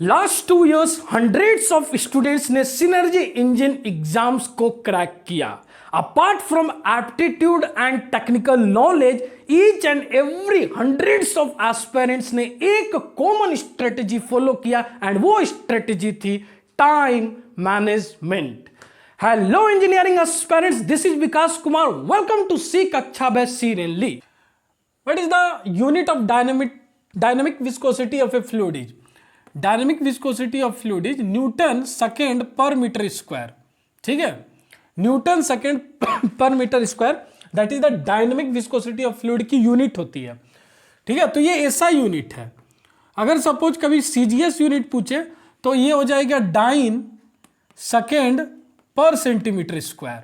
Last 2 years hundreds of students ने synergy engine exams को crack किया। Apart from aptitude and technical knowledge, each and every hundreds of aspirants ने एक common strategy follow किया and वो strategy थी time management. Hello engineering aspirants, this is Vikas Kumar. Welcome to C कक्षा by seriously. What is the unit of dynamic viscosity of a fluid is? Dynamic viscosity of fluid is newton second per metre square. ठीक है, newton second per metre square, that is the dynamic viscosity of fluid की unit होती है। ठीक है, तो ये ऐसा यूनिट है। अगर सपोज कभी सीजीएस यूनिट पूछे तो ये हो जाएगा dyne second per centimetre square,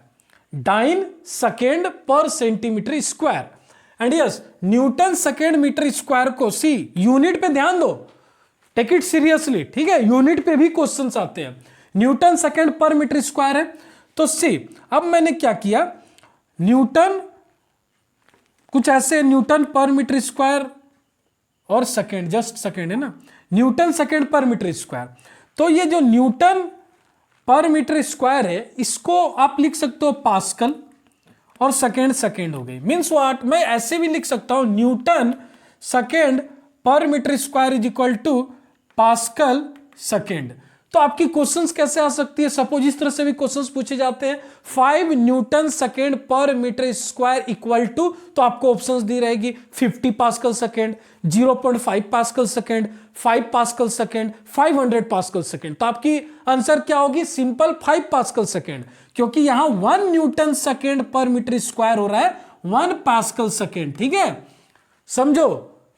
dyne second per centimetre square. And yes, newton second metre square को सी यूनिट पे ध्यान दो, टेक इट सीरियसली। ठीक है, यूनिट पे भी क्वेश्चंस आते हैं। Newton second per metre square है तो सी, अब मैंने क्या किया, न्यूटन कुछ ऐसे, न्यूटन पर मीटर स्क्वायर और सेकेंड, जस्ट सेकेंड है ना, Newton second per metre square. तो ये जो न्यूटन पर मीटर स्क्वायर है इसको आप लिख सकते हो पास्कल और सेकेंड हो गई। मीन्स व्हाट, मैं ऐसे भी लिख सकता हूं newton second per metre square is equal to pascal second. तो आपकी क्वेश्चंस कैसे आ सकती है? सपोज इस तरह से भी क्वेश्चंस पूछे जाते हैं, 5 Newton second per metre square equal to, तो आपको ऑप्शंस दी रहेगी 50 pascal second, 0.5 pascal second, 5 pascal second, 500 pascal second. तो आपकी आंसर क्या होगी? सिंपल 5 पास्कल सेकेंड, क्योंकि यहां 1 Newton second per metre square हो रहा है 1 पास्कल सेकेंड। ठीक है, समझो,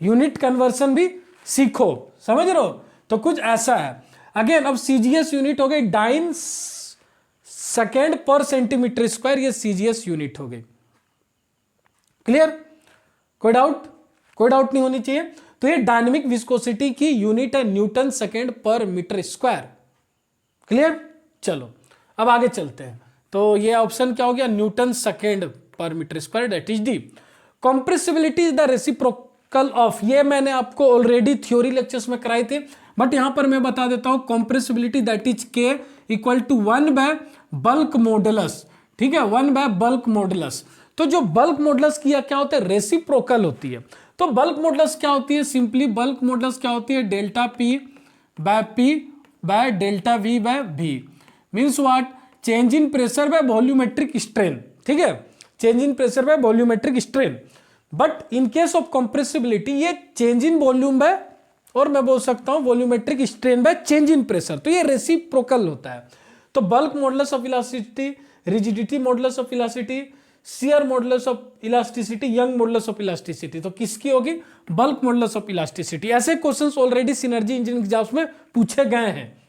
यूनिट कन्वर्सन भी सीखो, समझ रहे हो? तो कुछ ऐसा है। अगेन, अब सीजीएस यूनिट हो गई dine second per centimetre square, ये सीजीएस यूनिट हो गई। क्लियर? कोई डाउट? कोई डाउट नहीं होनी चाहिए। तो ये डायनेमिक विस्कोसिटी की यूनिट है newton second per metre square. Clear? चलो अब आगे चलते हैं। तो ये ऑप्शन क्या हो गया? Newton second per metre square, that is D. Compressibility is the reciprocal of, ये मैंने आपको ऑलरेडी थ्योरी लेक्चर्स में कराई थी, बट यहां पर मैं बता देता हूं, compressibility that is K equal to 1 by bulk modulus. ठीक है, 1 बाय बल्क मॉडुलस। तो जो बल्क मॉडुलस की क्या होता है? रेसिप्रोकल होती है। तो बल्क मॉडुलस क्या होती है? सिंपली बल्क मॉडुलस क्या होती है? Delta P by delta V by भी। Means what? Change in pressure by volumetric strain. ठीक है, change in pressure by volumetric strain. But in case of compressibility ये चेंज इन वॉल्यूम बाय, और मैं बोल सकता हूं volumetric strain by change in pressure. तो ये रेसिप्रोकल होता है। तो bulk modulus of elasticity, rigidity modulus of elasticity, shear modulus of elasticity, Young modulus of elasticity, तो किसकी होगी? Bulk modulus of elasticity. ऐसे questions already synergy engineering exams में पूछे गए हैं।